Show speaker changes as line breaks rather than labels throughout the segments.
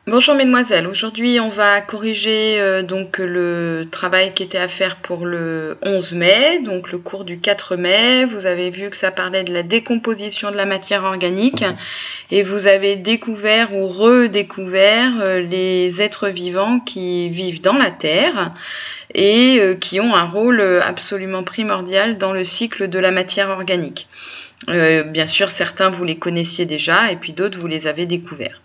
Bonjour mesdemoiselles, aujourd'hui on va corriger donc le travail qui était à faire pour le 11 mai, donc le cours du 4 mai. Vous avez vu que ça parlait de la décomposition de la matière organique et vous avez découvert ou redécouvert les êtres vivants qui vivent dans la Terre et qui ont un rôle absolument primordial dans le cycle de la matière organique. Bien sûr, certains vous les connaissiez déjà et puis d'autres vous les avez découverts.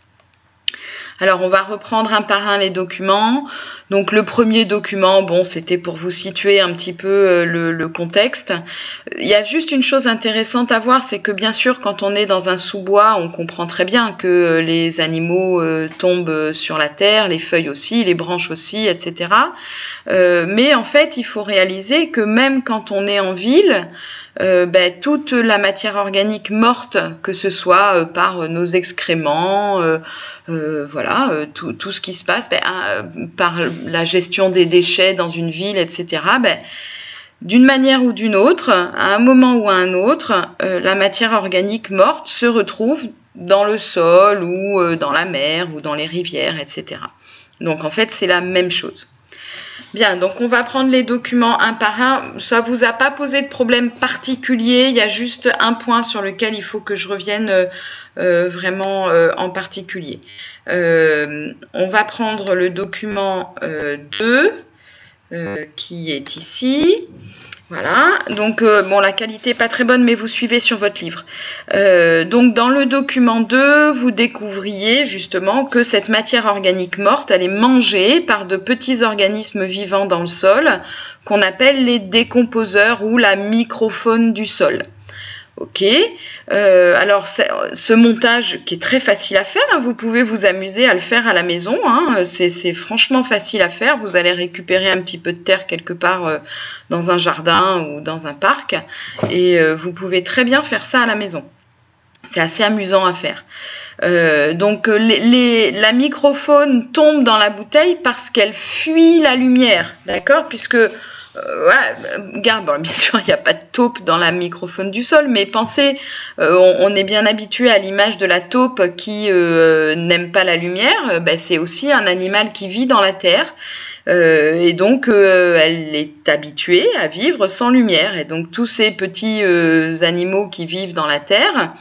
Alors, on va reprendre un par un les documents. Donc, le premier document, bon, c'était pour vous situer un petit peu le contexte. Il y a juste une chose intéressante à voir, c'est que bien sûr, quand on est dans un sous-bois, on comprend très bien que les animaux tombent sur la terre, les feuilles aussi, les branches aussi, etc. Mais en fait, il faut réaliser que même quand on est en ville, toute la matière organique morte, que ce soit par nos excréments, tout ce qui se passe par la gestion des déchets dans une ville, etc. D'une manière ou d'une autre, à un moment ou à un autre, la matière organique morte se retrouve dans le sol ou dans la mer ou dans les rivières, etc. Donc en fait, c'est la même chose. Bien, donc on va prendre les documents un par un. Ça ne vous a pas posé de problème particulier. Il y a juste un point sur lequel il faut que je revienne vraiment en particulier. On va prendre le document 2 qui est ici. Voilà, donc la qualité n'est pas très bonne, mais vous suivez sur votre livre. Donc dans le document 2, vous découvriez justement que cette matière organique morte, elle est mangée par de petits organismes vivants dans le sol, qu'on appelle les décomposeurs ou la microfaune du sol. Ok, alors ce montage qui est très facile à faire, vous pouvez vous amuser à le faire à la maison, c'est franchement facile à faire. Vous allez récupérer un petit peu de terre quelque part dans un jardin ou dans un parc et vous pouvez très bien faire ça à la maison. C'est assez amusant à faire. Donc la microfaune tombe dans la bouteille parce qu'elle fuit la lumière, d'accord, puisque bien sûr, il n'y a pas de taupe dans la microfaune du sol, mais pensez, on est bien habitué à l'image de la taupe qui n'aime pas la lumière. C'est aussi un animal qui vit dans la terre. Et donc, elle est habituée à vivre sans lumière. Et donc, tous ces petits animaux qui vivent dans la terre,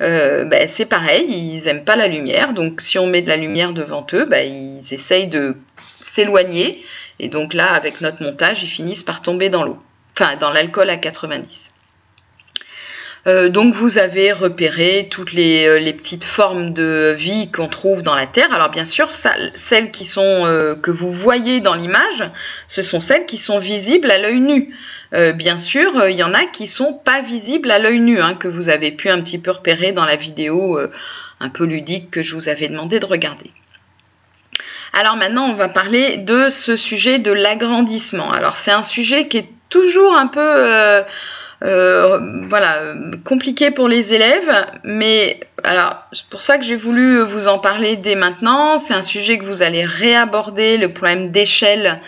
c'est pareil, ils n'aiment pas la lumière. Donc, si on met de la lumière devant eux, ils essayent de s'éloigner. Et donc là, avec notre montage, ils finissent par tomber dans l'eau, enfin dans l'alcool à 90. Donc vous avez repéré toutes les petites formes de vie qu'on trouve dans la Terre. Alors bien sûr, celles qui sont que vous voyez dans l'image, ce sont celles qui sont visibles à l'œil nu. Bien sûr, il y en a qui ne sont pas visibles à l'œil nu, que vous avez pu un petit peu repérer dans la vidéo un peu ludique que je vous avais demandé de regarder. Alors maintenant, on va parler de ce sujet de l'agrandissement. Alors c'est un sujet qui est toujours un peu compliqué pour les élèves, mais alors c'est pour ça que j'ai voulu vous en parler dès maintenant. C'est un sujet que vous allez réaborder, le problème d'échelle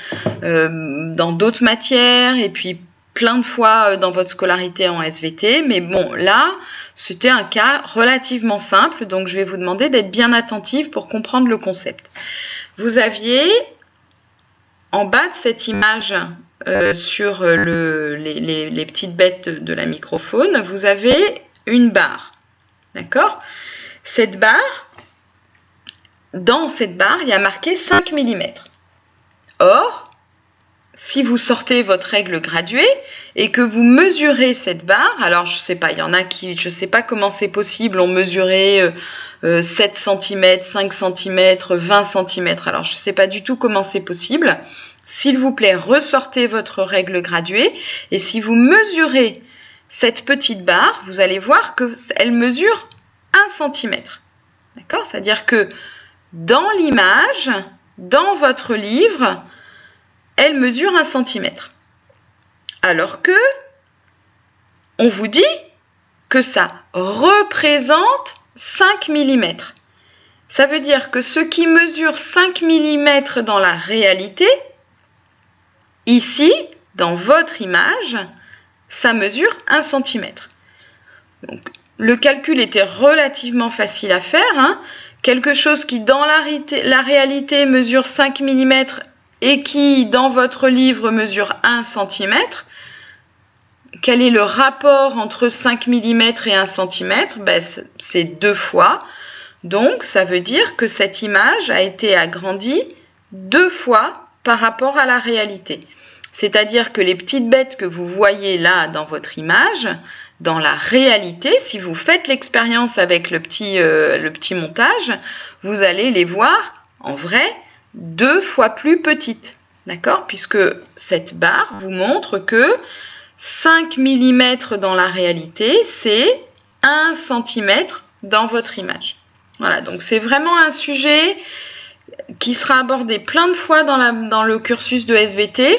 dans d'autres matières et puis plein de fois dans votre scolarité en SVT. Mais bon, là, c'était un cas relativement simple, donc je vais vous demander d'être bien attentive pour comprendre le concept. Vous aviez en bas de cette image sur les petites bêtes de la microfaune, vous avez une barre. D'accord ? Cette barre, dans cette barre, il y a marqué 5 mm. Or, si vous sortez votre règle graduée et que vous mesurez cette barre, alors je ne sais pas, il y en a qui, je ne sais pas comment c'est possible, ont mesuré 7 cm, 5 cm, 20 cm. Alors, je ne sais pas du tout comment c'est possible. S'il vous plaît, ressortez votre règle graduée et si vous mesurez cette petite barre, vous allez voir qu'elle mesure 1 cm. D'accord ? C'est-à-dire que dans l'image, dans votre livre, elle mesure 1 cm. Alors que on vous dit que ça représente 5 mm. Ça veut dire que ce qui mesure 5 mm dans la réalité, ici, dans votre image, ça mesure 1 cm. Donc, le calcul était relativement facile à faire, quelque chose qui dans la réalité mesure 5 mm et qui dans votre livre mesure 1 cm, quel est le rapport entre 5 mm et 1 cm? Ben, c'est 2 fois. Donc, ça veut dire que cette image a été agrandie 2 fois par rapport à la réalité. C'est-à-dire que les petites bêtes que vous voyez là dans votre image, dans la réalité, si vous faites l'expérience avec le petit montage, vous allez les voir en vrai 2 fois plus petites. D'accord? Puisque cette barre vous montre que 5 mm dans la réalité, c'est 1 cm dans votre image. Voilà, donc c'est vraiment un sujet qui sera abordé plein de fois dans le cursus de SVT.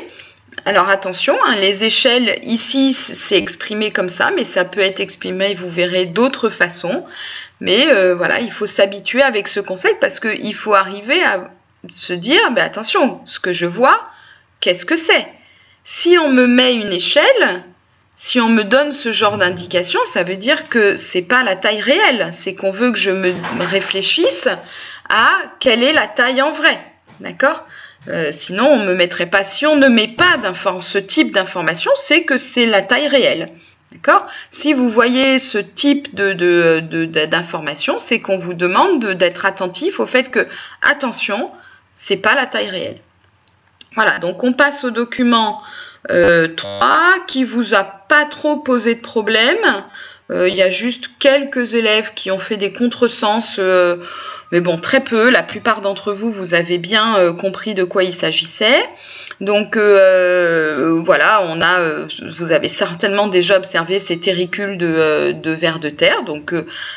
Alors attention, hein, les échelles, ici, c'est exprimé comme ça, mais ça peut être exprimé, vous verrez, d'autres façons. Mais voilà, il faut s'habituer avec ce concept parce qu'il faut arriver à se dire, ben, attention, ce que je vois, qu'est-ce que c'est? Si on me met une échelle, si on me donne ce genre d'indication, ça veut dire que c'est pas la taille réelle, c'est qu'on veut que je me réfléchisse à quelle est la taille en vrai, d'accord? Sinon, on me mettrait pas. Si on ne met pas ce type d'information, c'est que c'est la taille réelle, d'accord? Si vous voyez ce type d'information, c'est qu'on vous demande d'être attentif au fait que, attention, c'est pas la taille réelle. Voilà, donc on passe au document 3 qui vous a pas trop posé de problème. Il y a juste quelques élèves qui ont fait des contresens, mais bon, très peu. La plupart d'entre vous, vous avez bien compris de quoi il s'agissait. Donc voilà, vous avez certainement déjà observé ces terricules de vers de terre. Donc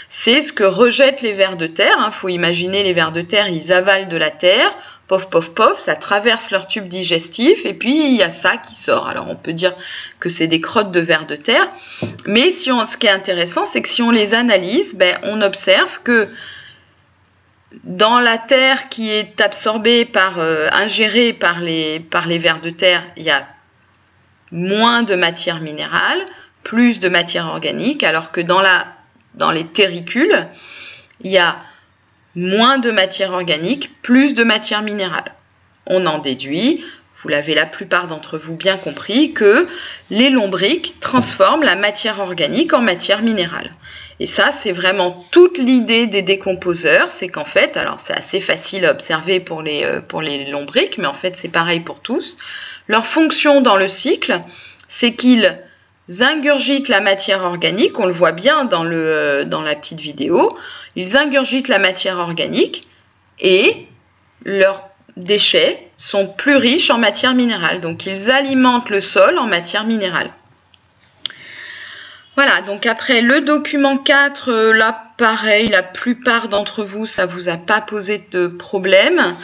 c'est ce que rejettent les vers de terre. Il faut imaginer les vers de terre, ils avalent de la terre. Pof, pof, pof, ça traverse leur tube digestif et puis il y a ça qui sort. Alors on peut dire que c'est des crottes de vers de terre, mais ce qui est intéressant, c'est que si on les analyse, ben, on observe que dans la terre qui est absorbée ingérée par les vers de terre, il y a moins de matière minérale, plus de matière organique, alors que dans les terricules, il y a moins de matière organique, plus de matière minérale. On en déduit, vous l'avez la plupart d'entre vous bien compris, que les lombrics transforment la matière organique en matière minérale. Et ça, c'est vraiment toute l'idée des décomposeurs, c'est qu'en fait, alors c'est assez facile à observer pour les lombrics, mais en fait c'est pareil pour tous, leur fonction dans le cycle, c'est qu'ils ingurgitent la matière organique, on le voit bien dans la petite vidéo, ils ingurgitent la matière organique et leurs déchets sont plus riches en matière minérale. Donc, ils alimentent le sol en matière minérale. Voilà, donc après le document 4, là pareil, la plupart d'entre vous, ça ne vous a pas posé de problème.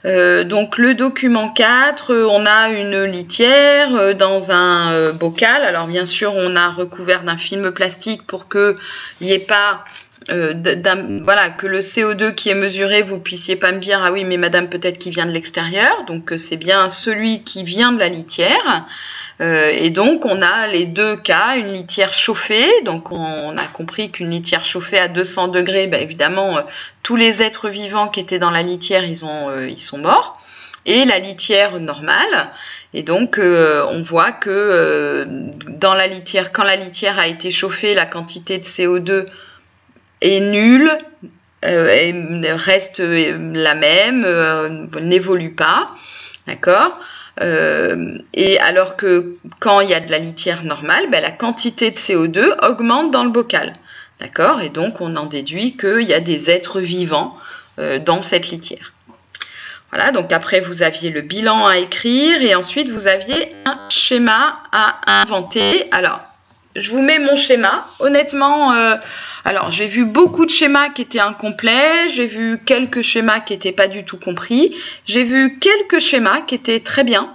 Donc le document 4, on a une litière dans un bocal. Alors bien sûr, on a recouvert d'un film plastique pour qu'il n'y ait pas... voilà, que le CO2 qui est mesuré, vous puissiez pas me dire ah oui mais madame peut-être qu'il vient de l'extérieur, donc c'est bien celui qui vient de la litière, et donc on a les deux cas, une litière chauffée, donc on a compris qu'une litière chauffée à 200 degrés, ben évidemment tous les êtres vivants qui étaient dans la litière ils sont morts, et la litière normale. Et donc, on voit que dans la litière, quand la litière a été chauffée, la quantité de CO2 est nulle, reste la même, n'évolue pas, d'accord? Et alors que quand il y a de la litière normale, ben, la quantité de CO2 augmente dans le bocal, d'accord? Et donc on en déduit qu'il y a des êtres vivants dans cette litière. Voilà, donc après vous aviez le bilan à écrire et ensuite vous aviez un schéma à inventer. Alors, je vous mets mon schéma. Honnêtement, alors j'ai vu beaucoup de schémas qui étaient incomplets, j'ai vu quelques schémas qui n'étaient pas du tout compris, j'ai vu quelques schémas qui étaient très bien,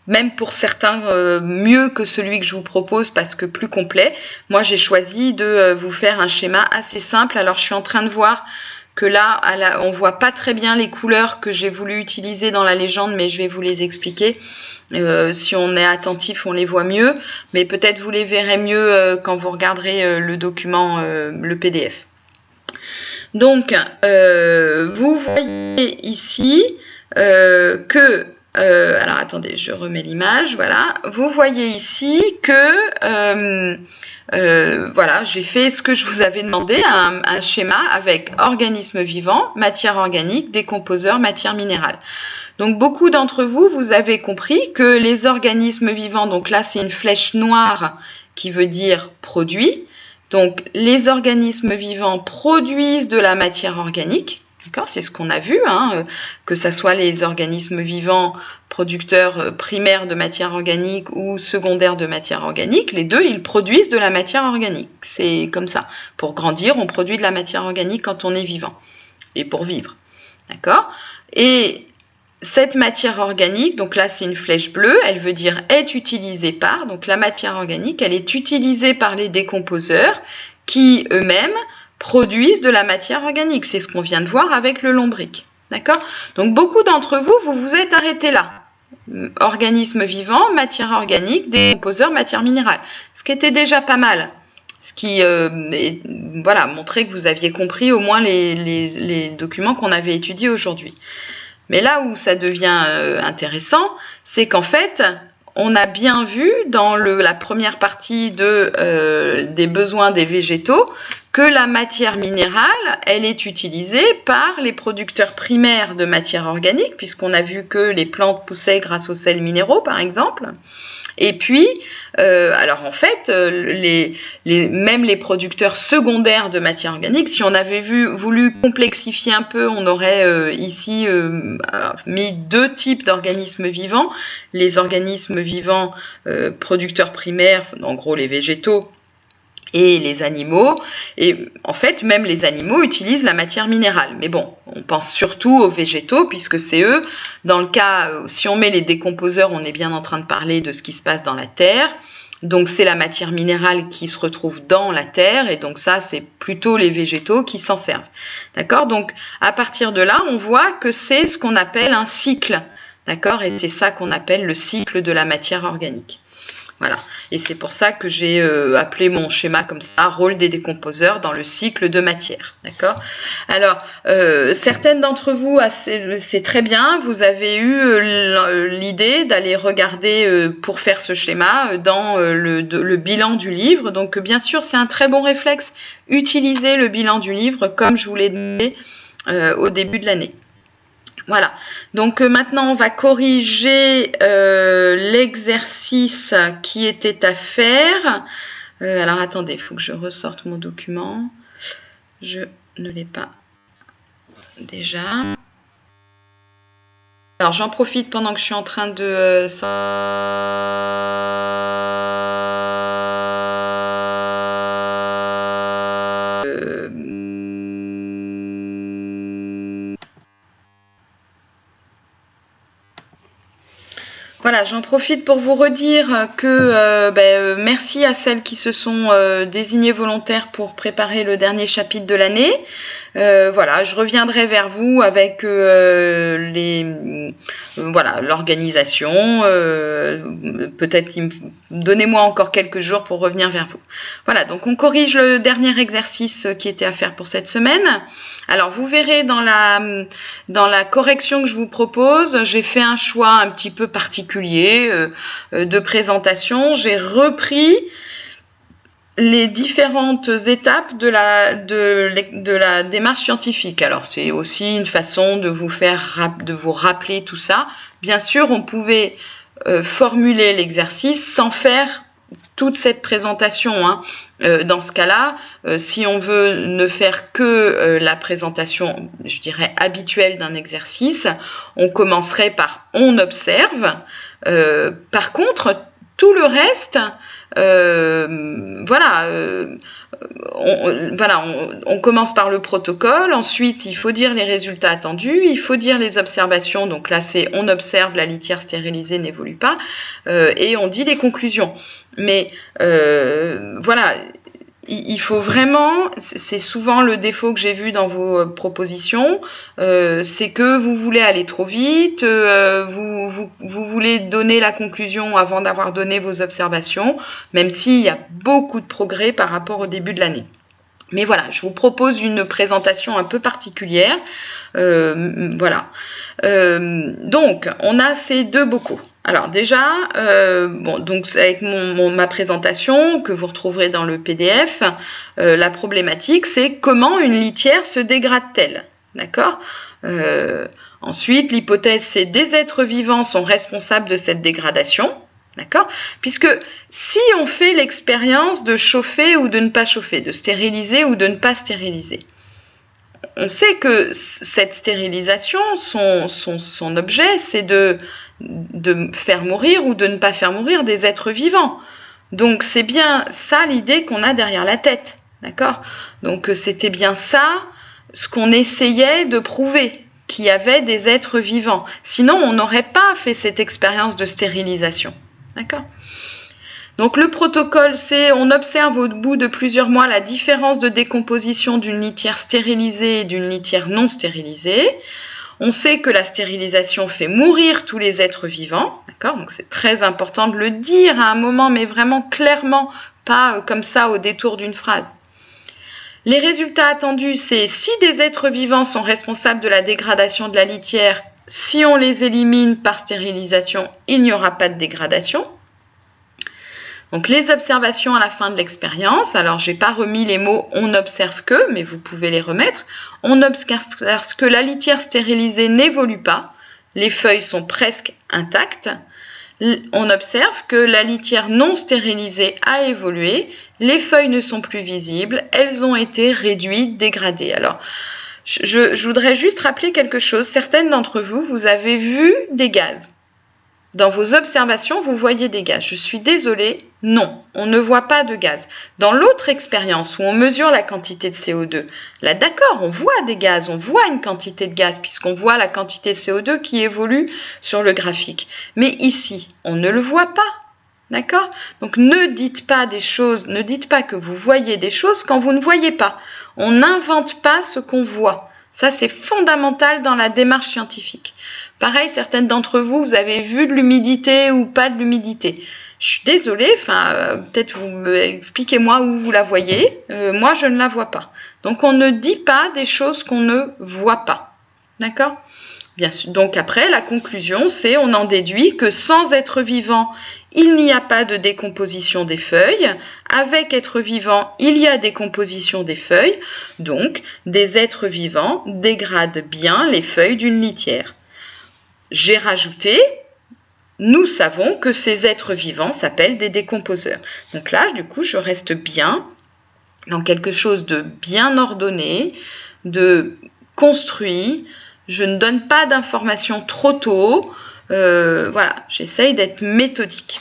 même pour certains mieux que celui que je vous propose parce que plus complet. Moi j'ai choisi de vous faire un schéma assez simple. Alors je suis en train de voir que là, on voit pas très bien les couleurs que j'ai voulu utiliser dans la légende, mais je vais vous les expliquer. Si on est attentif, on les voit mieux, mais peut-être vous les verrez mieux quand vous regarderez le document, le PDF. Donc, vous voyez ici que... alors, attendez, je remets l'image, voilà. Vous voyez ici que... voilà, j'ai fait ce que je vous avais demandé, un schéma avec organismes vivants, matière organique, décomposeurs, matière minérale. Donc beaucoup d'entre vous, vous avez compris que les organismes vivants, donc là c'est une flèche noire qui veut dire produit. Donc les organismes vivants produisent de la matière organique. D'accord, c'est ce qu'on a vu, hein, que ce soit les organismes vivants producteurs primaires de matière organique ou secondaires de matière organique, les deux, ils produisent de la matière organique. C'est comme ça. Pour grandir, on produit de la matière organique quand on est vivant et pour vivre. D'accord ? Et cette matière organique, donc là c'est une flèche bleue, elle veut dire est utilisée par, donc la matière organique, elle est utilisée par les décomposeurs qui eux-mêmes produisent de la matière organique. C'est ce qu'on vient de voir avec le lombric. D'accord ? Donc beaucoup d'entre vous, vous vous êtes arrêtés là. Organisme vivant, matière organique, décomposeurs, matière minérale. Ce qui était déjà pas mal. Ce qui voilà, montrait que vous aviez compris au moins les documents qu'on avait étudiés aujourd'hui. Mais là où ça devient intéressant, c'est qu'en fait, on a bien vu dans la première partie des besoins des végétaux que la matière minérale, elle est utilisée par les producteurs primaires de matière organique, puisqu'on a vu que les plantes poussaient grâce aux sels minéraux, par exemple. Et puis, alors en fait, même les producteurs secondaires de matière organique, si on avait voulu complexifier un peu, on aurait ici mis deux types d'organismes vivants. Les organismes vivants producteurs primaires, en gros les végétaux, et les animaux, et en fait même les animaux utilisent la matière minérale, mais bon, on pense surtout aux végétaux puisque c'est eux, dans le cas, si on met les décomposeurs, on est bien en train de parler de ce qui se passe dans la terre, donc c'est la matière minérale qui se retrouve dans la terre, et donc ça c'est plutôt les végétaux qui s'en servent, d'accord? Donc à partir de là, on voit que c'est ce qu'on appelle un cycle, d'accord? Et c'est ça qu'on appelle le cycle de la matière organique. Voilà, et c'est pour ça que j'ai appelé mon schéma comme ça, rôle des décomposeurs dans le cycle de matière, d'accord? Alors, certaines d'entre vous, c'est très bien, vous avez eu l'idée d'aller regarder pour faire ce schéma dans le bilan du livre, donc bien sûr c'est un très bon réflexe, utilisez le bilan du livre comme je vous l'ai dit au début de l'année. Voilà, donc maintenant on va corriger l'exercice qui était à faire. Alors attendez, il faut que je ressorte mon document. Je ne l'ai pas déjà. Alors j'en profite pendant que je suis en train de... Voilà, j'en profite pour vous redire que merci à celles qui se sont désignées volontaires pour préparer le dernier chapitre de l'année. Voilà, je reviendrai vers vous avec l'organisation. Peut-être donnez-moi encore quelques jours pour revenir vers vous. Voilà, donc on corrige le dernier exercice qui était à faire pour cette semaine. Alors vous verrez dans la correction que je vous propose, j'ai fait un choix un petit peu particulier de présentation. J'ai repris les différentes étapes de la démarche scientifique. Alors c'est aussi une façon de vous rappeler tout ça. Bien sûr, on pouvait formuler l'exercice sans faire toute cette présentation. Hein. Dans ce cas-là, si on veut ne faire que la présentation, je dirais, habituelle d'un exercice, on commencerait par « on observe ». Par contre, tout le reste... on commence par le protocole, ensuite il faut dire les résultats attendus, il faut dire les observations, donc là c'est on observe, la litière stérilisée n'évolue pas, et on dit les conclusions. Mais voilà, il faut vraiment, c'est souvent le défaut que j'ai vu dans vos propositions, c'est que vous voulez aller trop vite, vous voulez donner la conclusion avant d'avoir donné vos observations, même s'il y a beaucoup de progrès par rapport au début de l'année. Mais voilà, je vous propose une présentation un peu particulière. Voilà. Donc, on a ces deux bocaux. Alors déjà, bon, donc avec ma présentation que vous retrouverez dans le PDF, la problématique, c'est comment une litière se dégrade-t-elle? D'accord? Ensuite, l'hypothèse, c'est des êtres vivants sont responsables de cette dégradation. D'accord? Puisque si on fait l'expérience de chauffer ou de ne pas chauffer, de stériliser ou de ne pas stériliser, on sait que cette stérilisation, son objet, c'est de faire mourir ou de ne pas faire mourir des êtres vivants. Donc c'est bien ça l'idée qu'on a derrière la tête. D'accord? Donc c'était bien ça ce qu'on essayait de prouver, qu'il y avait des êtres vivants. Sinon, on n'aurait pas fait cette expérience de stérilisation. D'accord? Donc le protocole, c'est on observe au bout de plusieurs mois la différence de décomposition d'une litière stérilisée et d'une litière non stérilisée. On sait que la stérilisation fait mourir tous les êtres vivants. D'accord? Donc c'est très important de le dire à un moment, mais vraiment clairement, pas comme ça au détour d'une phrase. Les résultats attendus, c'est si des êtres vivants sont responsables de la dégradation de la litière, si on les élimine par stérilisation, il n'y aura pas de dégradation. Donc les observations à la fin de l'expérience, alors je n'ai pas remis les mots « on n'observe que », mais vous pouvez les remettre. On observe que la litière stérilisée n'évolue pas, les feuilles sont presque intactes. On observe que la litière non stérilisée a évolué, les feuilles ne sont plus visibles, elles ont été réduites, dégradées. Alors, je voudrais juste rappeler quelque chose. Certaines d'entre vous, vous avez vu des gaz. Dans vos observations, vous voyez des gaz. Je suis désolée, non, on ne voit pas de gaz. Dans l'autre expérience où on mesure la quantité de CO2, là d'accord, on voit des gaz, on voit une quantité de gaz puisqu'on voit la quantité de CO2 qui évolue sur le graphique. Mais ici, on ne le voit pas. D'accord? Donc ne dites pas des choses, ne dites pas que vous voyez des choses quand vous ne voyez pas. On n'invente pas ce qu'on voit. Ça, c'est fondamental dans la démarche scientifique. Pareil, certaines d'entre vous, vous avez vu de l'humidité ou pas de l'humidité. Je suis désolée, peut-être vous expliquez-moi où vous la voyez. Moi, je ne la vois pas. Donc, on ne dit pas des choses qu'on ne voit pas. D'accord? Bien sûr. Donc après, la conclusion, c'est on en déduit que sans être vivant, il n'y a pas de décomposition des feuilles. Avec être vivant, il y a décomposition des feuilles. Donc, des êtres vivants dégradent bien les feuilles d'une litière. J'ai rajouté, nous savons que ces êtres vivants s'appellent des décomposeurs. Donc là, du coup, je reste bien dans quelque chose de bien ordonné, de construit. Je ne donne pas d'informations trop tôt. Voilà, j'essaye d'être méthodique.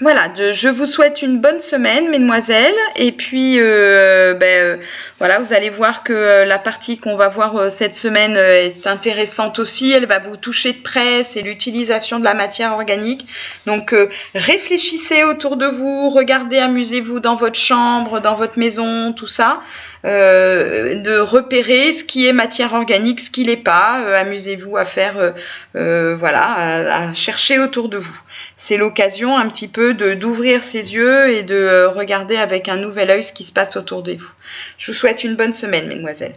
Voilà, je vous souhaite une bonne semaine, mesdemoiselles. Et puis, voilà, vous allez voir que la partie qu'on va voir cette semaine est intéressante aussi. Elle va vous toucher de près, c'est l'utilisation de la matière organique. Donc, réfléchissez autour de vous, regardez, amusez-vous dans votre chambre, dans votre maison, tout ça. De repérer ce qui est matière organique, ce qui l'est pas. Amusez-vous à faire, voilà, à chercher autour de vous. C'est l'occasion un petit peu d'ouvrir ses yeux et de regarder avec un nouvel œil ce qui se passe autour de vous. Je vous souhaite une bonne semaine, mesdemoiselles.